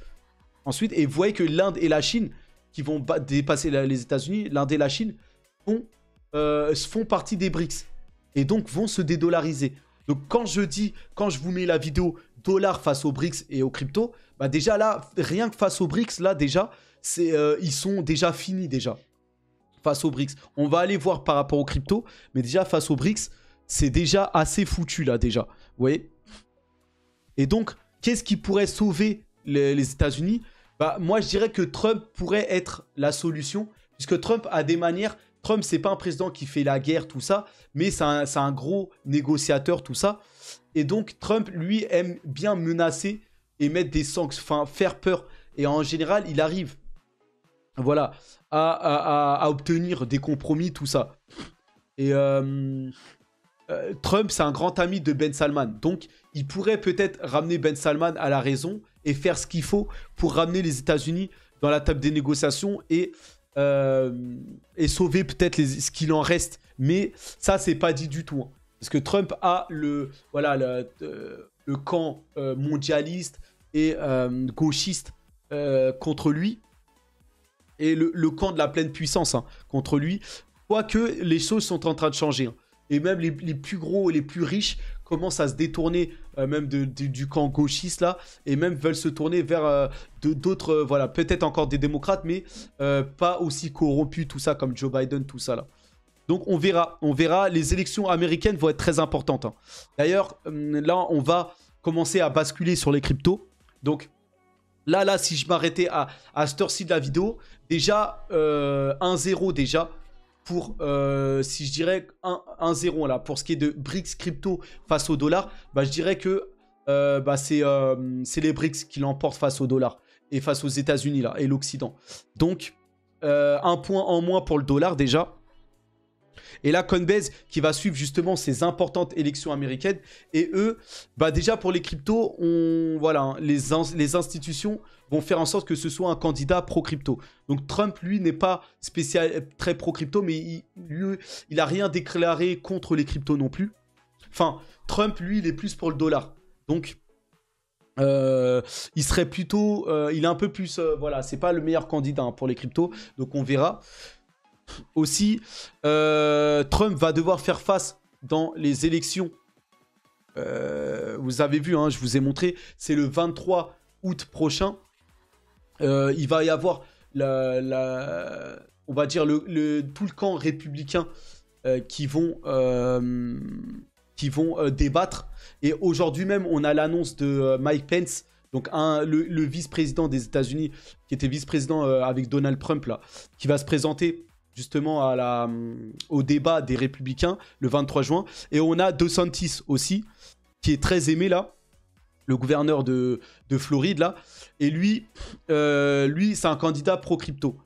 et vous voyez que l'Inde et la Chine, qui vont dépasser les États-Unis, l'Inde et la Chine font partie des BRICS et donc vont se dédollariser. Donc quand je vous mets la vidéo dollar face aux BRICS et aux cryptos, bah déjà là, rien que face aux BRICS, là déjà, ils sont déjà finis déjà. Face aux BRICS. On va aller voir par rapport aux cryptos, mais déjà face aux BRICS, c'est déjà assez foutu là déjà. Vous voyez? Et donc, qu'est-ce qui pourrait sauver les États-Unis? Bah, moi, je dirais que Trump pourrait être la solution, puisque Trump a des manières... Trump, c'est pas un président qui fait la guerre, tout ça, mais c'est un gros négociateur, tout ça. Et donc, Trump, lui, aime bien menacer et mettre des sanctions, enfin, faire peur. Et en général, il arrive, voilà, à obtenir des compromis, tout ça. Et Trump, c'est un grand ami de Ben Salman. Donc, il pourrait peut-être ramener Ben Salman à la raison et faire ce qu'il faut pour ramener les États-Unis dans la table des négociations et sauver peut-être ce qu'il en reste. Mais ça, c'est pas dit du tout. Hein. Parce que Trump a le camp mondialiste et gauchiste contre lui. Et le camp de la pleine puissance contre lui. Quoique les choses sont en train de changer. Hein. Et même les plus gros et les plus riches commencent à se détourner même du camp gauchiste là. Et même veulent se tourner vers d'autres, voilà, peut-être encore des démocrates, mais pas aussi corrompus, tout ça, comme Joe Biden, tout ça là. Donc on verra. Les élections américaines vont être très importantes. Hein. D'ailleurs, là, on va commencer à basculer sur les cryptos. Donc là, si je m'arrêtais à cette heure-ci de la vidéo, déjà 1-0 déjà. Pour, si je dirais 1-0 là, pour ce qui est de BRICS crypto face au dollar, bah, je dirais que c'est les BRICS qui l'emportent face au dollar et face aux États-Unis là et l'Occident. Donc, un point en moins pour le dollar déjà. Et là, Coinbase qui va suivre justement ces importantes élections américaines. Et eux, bah déjà pour les cryptos, voilà, hein, les institutions vont faire en sorte que ce soit un candidat pro-crypto. Donc Trump, lui, n'est pas très pro-crypto, mais il a rien déclaré contre les cryptos non plus. Enfin, Trump, lui, il est plus pour le dollar. Donc, il serait plutôt... il est un peu plus... voilà, c'est pas le meilleur candidat hein, pour les cryptos. Donc on verra. Aussi, Trump va devoir faire face dans les élections. Vous avez vu, hein, je vous ai montré, c'est le 23 août prochain. Il va y avoir, on va dire, tout le camp républicain qui vont débattre. Et aujourd'hui même, on a l'annonce de Mike Pence, donc le vice-président des États-Unis, qui était vice-président avec Donald Trump, là, qui va se présenter justement au débat des Républicains le 23 juin. Et on a DeSantis aussi, qui est très aimé là, le gouverneur de Floride là. Et lui c'est un candidat pro-crypto.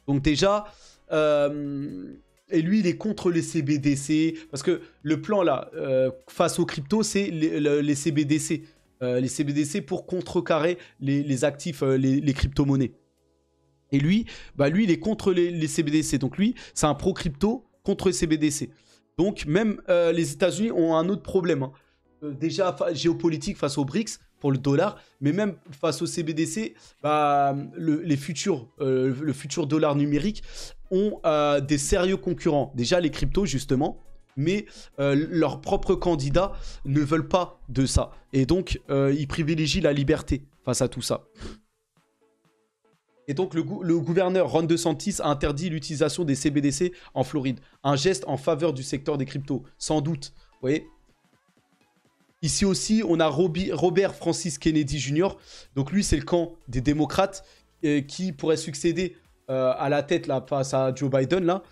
Donc déjà, et lui, il est contre les CBDC. Parce que le plan là, face aux cryptos, c'est les CBDC. Les CBDC pour contrecarrer les actifs, les crypto-monnaies. Et lui, il est contre les CBDC. Donc lui, c'est un pro-crypto contre les CBDC. Donc même les États-Unis ont un autre problème. Hein. Déjà géopolitique face aux BRICS pour le dollar, mais même face au CBDC, le futur dollar numérique ont des sérieux concurrents. Déjà les cryptos justement, mais leurs propres candidats ne veulent pas de ça. Et donc ils privilégient la liberté face à tout ça. Et donc, le gouverneur Ron DeSantis a interdit l'utilisation des CBDC en Floride. Un geste en faveur du secteur des cryptos, sans doute. Vous voyez ? Ici aussi, on a Robert Francis Kennedy Jr. Donc lui, c'est le camp des démocrates qui pourrait succéder à la tête là, face à Joe Biden, là,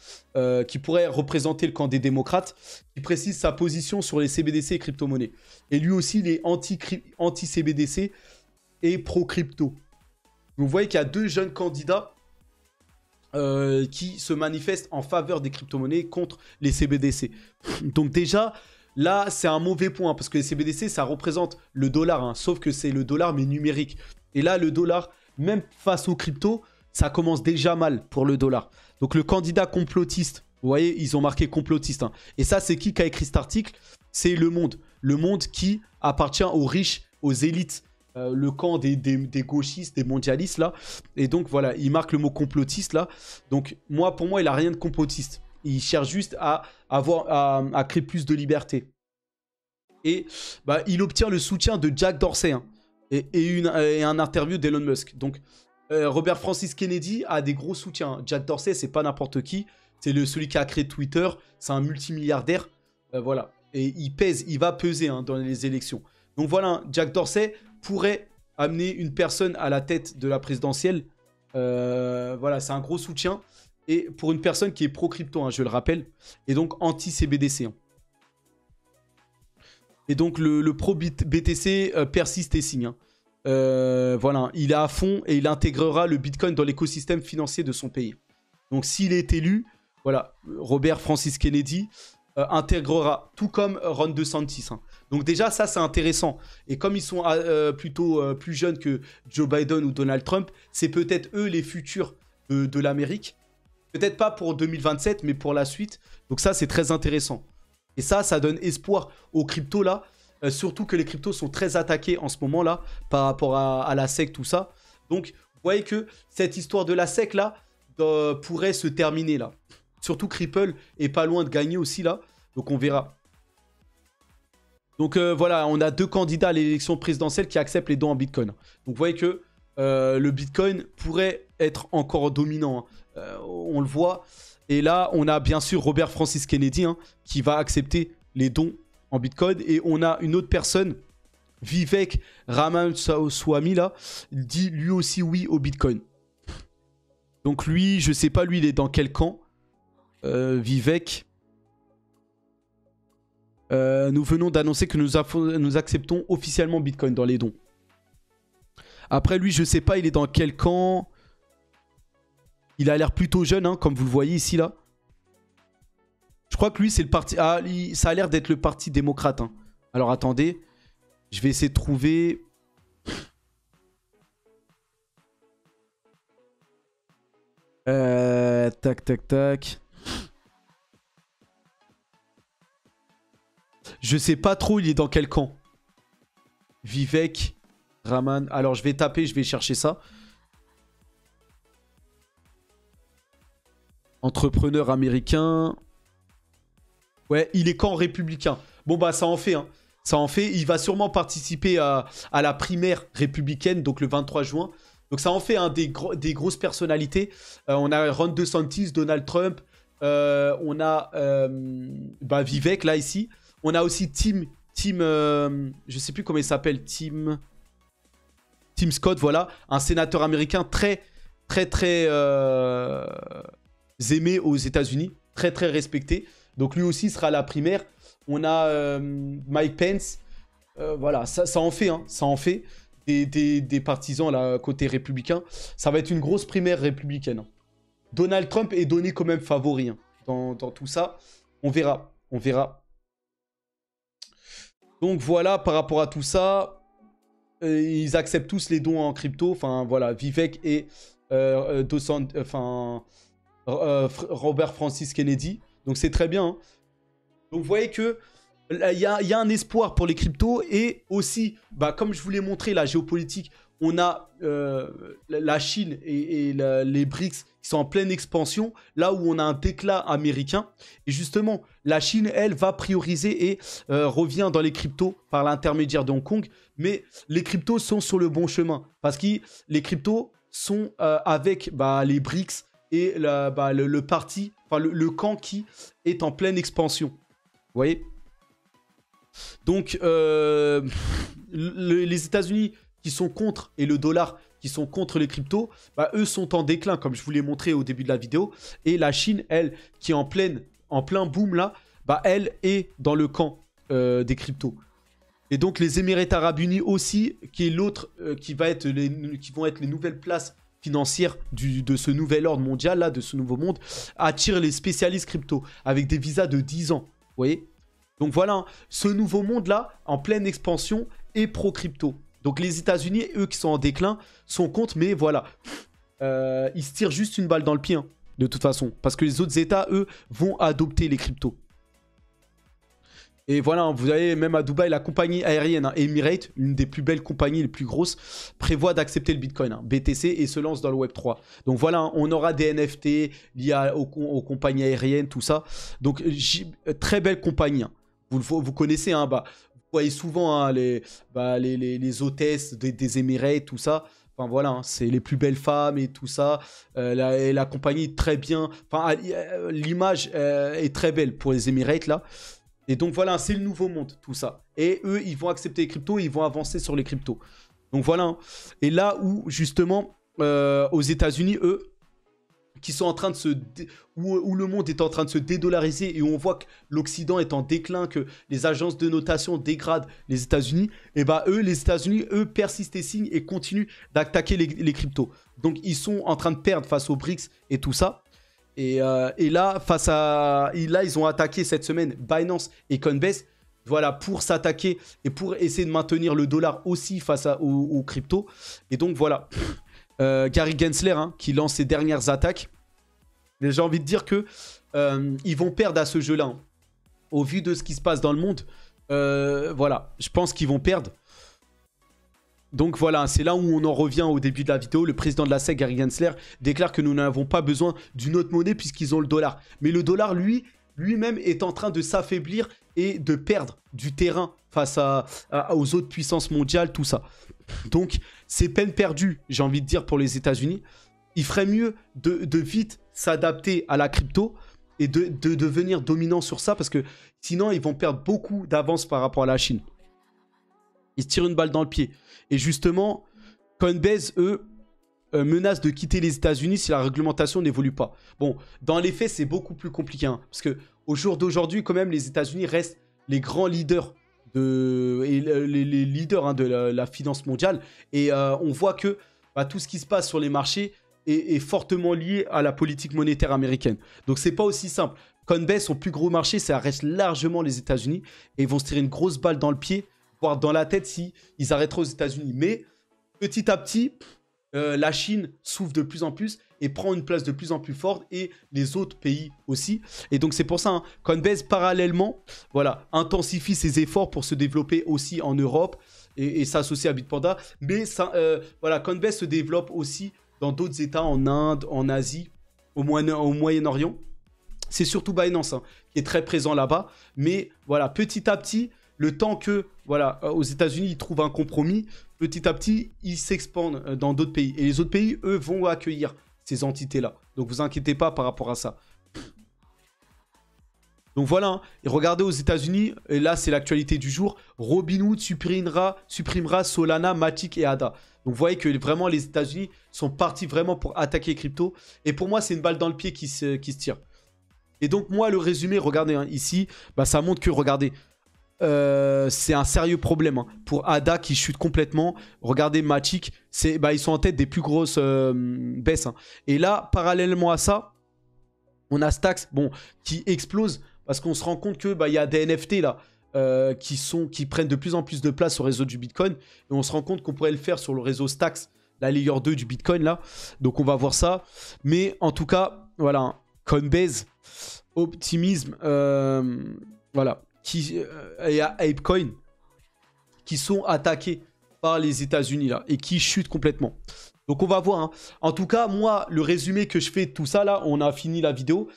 qui pourrait représenter le camp des démocrates, qui précise sa position sur les CBDC et crypto-monnaies. Et lui aussi, il est anti-CBDC et pro-crypto. Vous voyez qu'il y a deux jeunes candidats qui se manifestent en faveur des crypto-monnaies contre les CBDC. Donc déjà, là, c'est un mauvais point, parce que les CBDC, ça représente le dollar, hein, sauf que c'est le dollar, mais numérique. Et là, le dollar, même face aux cryptos, ça commence déjà mal pour le dollar. Donc le candidat complotiste, vous voyez, ils ont marqué complotiste. Hein. Et ça, c'est qui a écrit cet article? C'est Le Monde. Le Monde qui appartient aux riches, aux élites. Le camp des gauchistes, des mondialistes là. Et donc voilà, il marque le mot complotiste là. Donc pour moi, il a rien de complotiste. Il cherche juste à créer plus de liberté. Et il obtient le soutien de Jack Dorsey hein, et un interview d'Elon Musk. Donc Robert Francis Kennedy a des gros soutiens. Jack Dorsey, c'est pas n'importe qui. C'est celui qui a créé Twitter. C'est un multimilliardaire. Voilà. Et il va peser hein, dans les élections. Donc voilà, Jack Dorsey pourrait amener une personne à la tête de la présidentielle. Voilà, c'est un gros soutien. Et pour une personne qui est pro-crypto, hein, je le rappelle. Et donc anti-CBDC. Hein. Et donc le pro-BTC persiste et signe. Hein. Voilà, il est à fond et il intégrera le Bitcoin dans l'écosystème financier de son pays. Donc s'il est élu, voilà, Robert Francis Kennedy, intégrera, tout comme Ron DeSantis. Hein. Donc déjà, ça, c'est intéressant. Et comme ils sont plutôt plus jeunes que Joe Biden ou Donald Trump, c'est peut-être eux les futurs de l'Amérique. Peut-être pas pour 2027, mais pour la suite. Donc ça, c'est très intéressant. Et ça donne espoir aux cryptos là. Surtout que les cryptos sont très attaqués en ce moment-là par rapport à la SEC, tout ça. Donc, vous voyez que cette histoire de la SEC là pourrait se terminer là. Surtout que Ripple est pas loin de gagner aussi là. Donc, on verra. Donc, voilà, on a 2 candidats à l'élection présidentielle qui acceptent les dons en Bitcoin. Donc, vous voyez que le Bitcoin pourrait être encore dominant. Hein. On le voit. Et là, on a bien sûr Robert Francis Kennedy hein, qui va accepter les dons en Bitcoin. Et on a une autre personne, Vivek Ramaswamy, là, dit lui aussi oui au Bitcoin. Donc lui, je sais pas, lui, il est dans quel camp Vivek. Nous venons d'annoncer que nous acceptons officiellement Bitcoin dans les dons. Après, lui, je sais pas, il est dans quel camp. Il a l'air plutôt jeune, hein, comme vous le voyez ici, là. Je crois que lui, c'est le parti... Ah, ça a l'air d'être le parti démocrate. Hein. Alors, attendez. Je vais essayer de trouver... Tac. Je sais pas trop, il est dans quel camp. Vivek Raman. Alors, je vais taper, je vais chercher ça. Entrepreneur américain. Ouais, il est camp républicain. Bon, bah, ça en fait. Hein. Ça en fait. Il va sûrement participer à la primaire républicaine, donc le 23 juin. Donc, ça en fait hein, des grosses personnalités. On a Ron DeSantis, Donald Trump. On a Vivek, là, ici. On a aussi Tim je sais plus comment il s'appelle. Tim Scott, voilà. Un sénateur américain très aimé aux États-Unis, très respecté. Donc lui aussi sera à la primaire. On a Mike Pence. Voilà, ça en fait. Hein, ça en fait des partisans là, côté républicain. Ça va être une grosse primaire républicaine. Hein. Donald Trump est donné quand même favori hein, dans tout ça. On verra. Donc voilà, par rapport à tout ça, ils acceptent tous les dons en crypto. Enfin voilà, Vivek et Robert Francis Kennedy. Donc c'est très bien. Hein. Donc vous voyez que il y a un espoir pour les cryptos. Et aussi, comme je vous l'ai montré, la géopolitique, on a la Chine et les BRICS qui sont en pleine expansion, là où on a un déclin américain. Et justement, la Chine, elle, va prioriser et revient dans les cryptos par l'intermédiaire de Hong Kong. Mais les cryptos sont sur le bon chemin. Parce que les cryptos sont avec les BRICS et le parti, enfin le camp qui est en pleine expansion. Vous voyez ? Donc, les États-Unis qui sont contre et le dollar qui sont contre les cryptos, eux sont en déclin, comme je vous l'ai montré au début de la vidéo. Et la Chine, elle, qui est en plein boom là, elle est dans le camp des cryptos. Et donc, les Émirats Arabes Unis aussi, qui est l'autre qui vont être les nouvelles places financières de ce nouvel ordre mondial, là, de ce nouveau monde, attirent les spécialistes crypto avec des visas de 10 ans. Vous voyez ? Donc voilà, hein, ce nouveau monde-là, en pleine expansion, est pro-crypto. Donc les États-Unis, eux qui sont en déclin, sont contre, mais voilà. Ils se tirent juste une balle dans le pied, hein, de toute façon. Parce que les autres États, eux, vont adopter les cryptos. Et voilà, vous avez même à Dubaï, la compagnie aérienne Emirates, une des plus belles compagnies, les plus grosses, prévoit d'accepter le Bitcoin, BTC, et se lance dans le Web3. Donc voilà, on aura des NFT liés aux compagnies aériennes, tout ça. Donc très belle compagnie. Vous connaissez, vous voyez souvent les hôtesses des Emirates, tout ça. Enfin voilà, c'est les plus belles femmes et tout ça. La compagnie est très bien. Enfin, l'image est très belle pour les Emirates là. Et donc voilà, c'est le nouveau monde, tout ça. Et eux, ils vont accepter les cryptos, ils vont avancer sur les cryptos. Donc voilà. Et là où, justement, aux États-Unis, eux, qui sont en train de où le monde est en train de se dédollariser et où on voit que l'Occident est en déclin, que les agences de notation dégradent les États-Unis, et les États-Unis, eux, persistent et signent et continuent d'attaquer les cryptos. Donc ils sont en train de perdre face aux BRICS et tout ça. Et là, ils ont attaqué cette semaine Binance et Coinbase, voilà, pour s'attaquer et pour essayer de maintenir le dollar aussi face aux cryptos. Et donc voilà, Gary Gensler hein, qui lance ses dernières attaques. Mais j'ai envie de dire que ils vont perdre à ce jeu-là. Hein. Au vu de ce qui se passe dans le monde, voilà, je pense qu'ils vont perdre. Donc voilà, c'est là où on en revient au début de la vidéo. Le président de la SEC, Gary Gensler, déclare que nous n'avons pas besoin d'une autre monnaie puisqu'ils ont le dollar. Mais le dollar, lui-même, est en train de s'affaiblir et de perdre du terrain face aux autres puissances mondiales, tout ça. Donc, c'est peine perdue, j'ai envie de dire, pour les États-Unis. Il ferait mieux de vite s'adapter à la crypto et de devenir dominant sur ça parce que sinon, ils vont perdre beaucoup d'avance par rapport à la Chine. Ils se tirent une balle dans le pied. Et justement, Coinbase, eux, menacent de quitter les États-Unis si la réglementation n'évolue pas. Bon, dans les faits, c'est beaucoup plus compliqué. Hein, parce qu'au jour d'aujourd'hui, quand même, les États-Unis restent les grands leaders, les leaders hein, de la finance mondiale. Et on voit que tout ce qui se passe sur les marchés est fortement lié à la politique monétaire américaine. Donc, c'est pas aussi simple. Coinbase, son plus gros marché, ça reste largement les États-Unis. Et ils vont se tirer une grosse balle dans le pied, voire dans la tête si ils arrêteraient aux États-Unis. Mais petit à petit, la Chine souffre de plus en plus et prend une place de plus en plus forte et les autres pays aussi. Et donc c'est pour ça, hein, Coinbase parallèlement, voilà, intensifie ses efforts pour se développer aussi en Europe et s'associer à Bitpanda. Mais ça, voilà, Coinbase se développe aussi dans d'autres États, en Inde, en Asie, au Moyen-Orient. C'est surtout Binance hein, qui est très présent là-bas. Mais voilà, petit à petit, le temps que, voilà, aux États-Unis, ils trouvent un compromis, petit à petit, ils s'expandent dans d'autres pays. Et les autres pays, eux, vont accueillir ces entités-là. Donc, vous inquiétez pas par rapport à ça. Donc, voilà. Hein. Et regardez aux États-Unis, et là, c'est l'actualité du jour. Robinhood supprimera Solana, Matic et ADA. Donc, vous voyez que vraiment, les États-Unis sont partis vraiment pour attaquer les cryptos. Et pour moi, c'est une balle dans le pied qui se tire. Et donc, moi, le résumé, regardez, hein, ici, ça montre que, regardez, c'est un sérieux problème hein. Pour ADA qui chute complètement. Regardez Matic, ils sont en tête des plus grosses baisses hein. Et là, parallèlement à ça, on a Stax qui explose parce qu'on se rend compte que y a des NFT là qui prennent de plus en plus de place au réseau du Bitcoin. Et on se rend compte qu'on pourrait le faire sur le réseau Stax, la layer 2 du Bitcoin là. Donc on va voir ça. Mais en tout cas, voilà, Coinbase, optimisme, voilà. Et à ApeCoin qui sont attaqués par les États-Unis là et qui chutent complètement. Donc on va voir. Hein. En tout cas, moi, le résumé que je fais de tout ça là, on a fini la vidéo.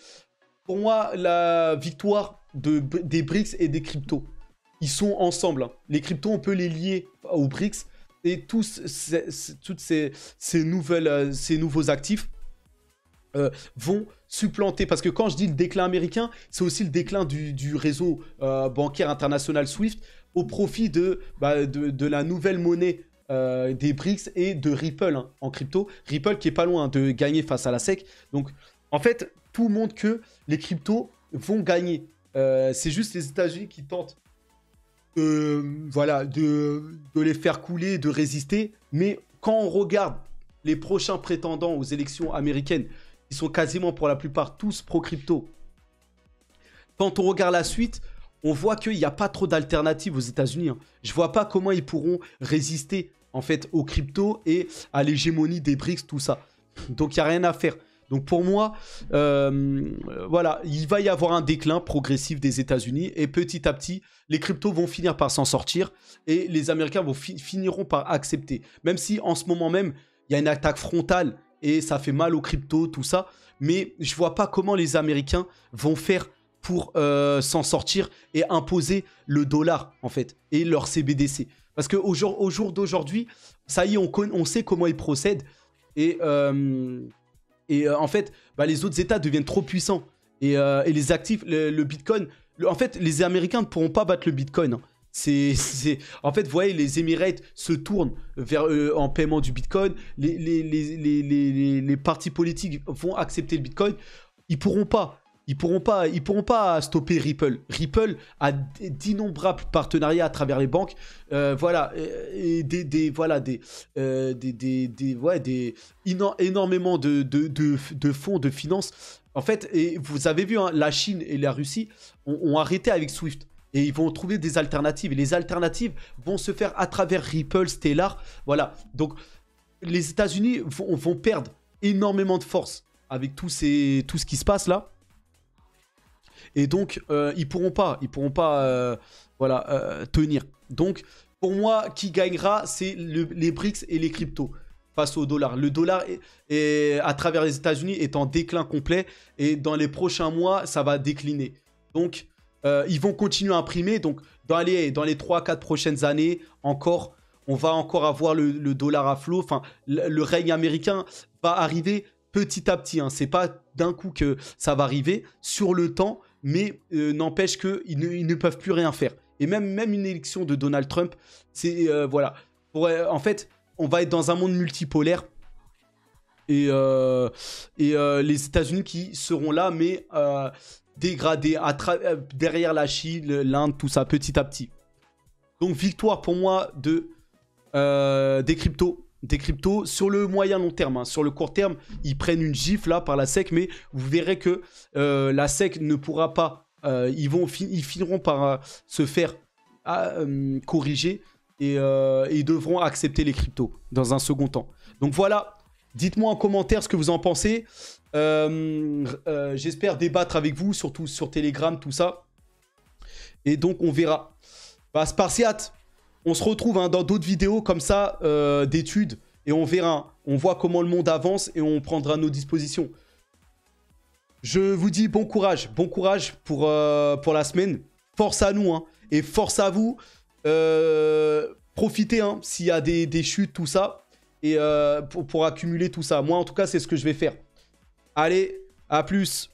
Pour moi, la victoire des BRICS et des cryptos, ils sont ensemble. Hein. Les cryptos, on peut les lier aux BRICS et tous ces nouveaux actifs vont supplanter, parce que quand je dis le déclin américain, c'est aussi le déclin du réseau bancaire international SWIFT au profit de la nouvelle monnaie des BRICS et de Ripple hein, en crypto. Ripple qui est pas loin de gagner face à la SEC. Donc en fait, tout montre que les cryptos vont gagner. C'est juste les États-Unis qui tentent de les faire couler, de résister. Mais quand on regarde les prochains prétendants aux élections américaines, ils sont quasiment pour la plupart tous pro-crypto. Quand on regarde la suite, on voit qu'il n'y a pas trop d'alternatives aux États-Unis. Hein. Je ne vois pas comment ils pourront résister en fait aux cryptos et à l'hégémonie des BRICS, tout ça. Donc il n'y a rien à faire. Donc pour moi, voilà, il va y avoir un déclin progressif des États-Unis et petit à petit, les cryptos vont finir par s'en sortir et les Américains finiront par accepter. Même si en ce moment même, il y a une attaque frontale et ça fait mal aux cryptos, tout ça. Mais je vois pas comment les Américains vont faire pour s'en sortir et imposer le dollar, en fait, et leur CBDC. Parce qu'au jour d'aujourd'hui, ça y est, on sait comment ils procèdent. Et en fait, les autres États deviennent trop puissants. Et les actifs, le Bitcoin... en fait, les Américains ne pourront pas battre le Bitcoin. Hein. En fait, vous voyez, les Émirats se tournent en paiement du Bitcoin. Les partis politiques vont accepter le Bitcoin. Ils pourront pas stopper Ripple. Ripple a d'innombrables partenariats à travers les banques. Voilà, et énormément de fonds de finances En fait, et vous avez vu, hein, la Chine et la Russie ont arrêté avec Swift. Et ils vont trouver des alternatives. Et les alternatives vont se faire à travers Ripple, Stellar. Voilà. Donc, les États-Unis vont perdre énormément de force avec tout ce qui se passe là. Et donc, ils pourront pas tenir. Donc, pour moi, qui gagnera, c'est les BRICS et les cryptos face au dollar. Le dollar, à travers les États-Unis, est en déclin complet. Et dans les prochains mois, ça va décliner. Donc, ils vont continuer à imprimer. Donc, dans les 3-4 prochaines années, on va encore avoir le dollar à flot. Enfin, le règne américain va arriver petit à petit. Hein. C'est pas d'un coup que ça va arriver sur le temps. Mais n'empêche qu'ils ne peuvent plus rien faire. Et même une élection de Donald Trump, c'est... voilà. En fait, on va être dans un monde multipolaire. Et les États-Unis qui seront là, mais dégradés derrière la Chine, l'Inde, tout ça, petit à petit. Donc, victoire pour moi des cryptos. Des cryptos sur le moyen long terme. Hein. Sur le court terme, ils prennent une gifle là par la SEC, mais vous verrez que la SEC ne pourra pas. Ils finiront par se faire corriger et ils devront accepter les cryptos dans un second temps. Donc voilà, dites-moi en commentaire ce que vous en pensez. J'espère débattre avec vous, surtout sur Telegram, tout ça. Et donc on verra. Bah, Spartiate, on se retrouve hein, dans d'autres vidéos comme ça, d'études, et on verra. On voit comment le monde avance et on prendra nos dispositions. Je vous dis bon courage pour la semaine. Force à nous, hein, et force à vous. Profitez hein, s'il y a des chutes, tout ça, et pour accumuler tout ça. Moi, en tout cas, c'est ce que je vais faire. Allez, à plus.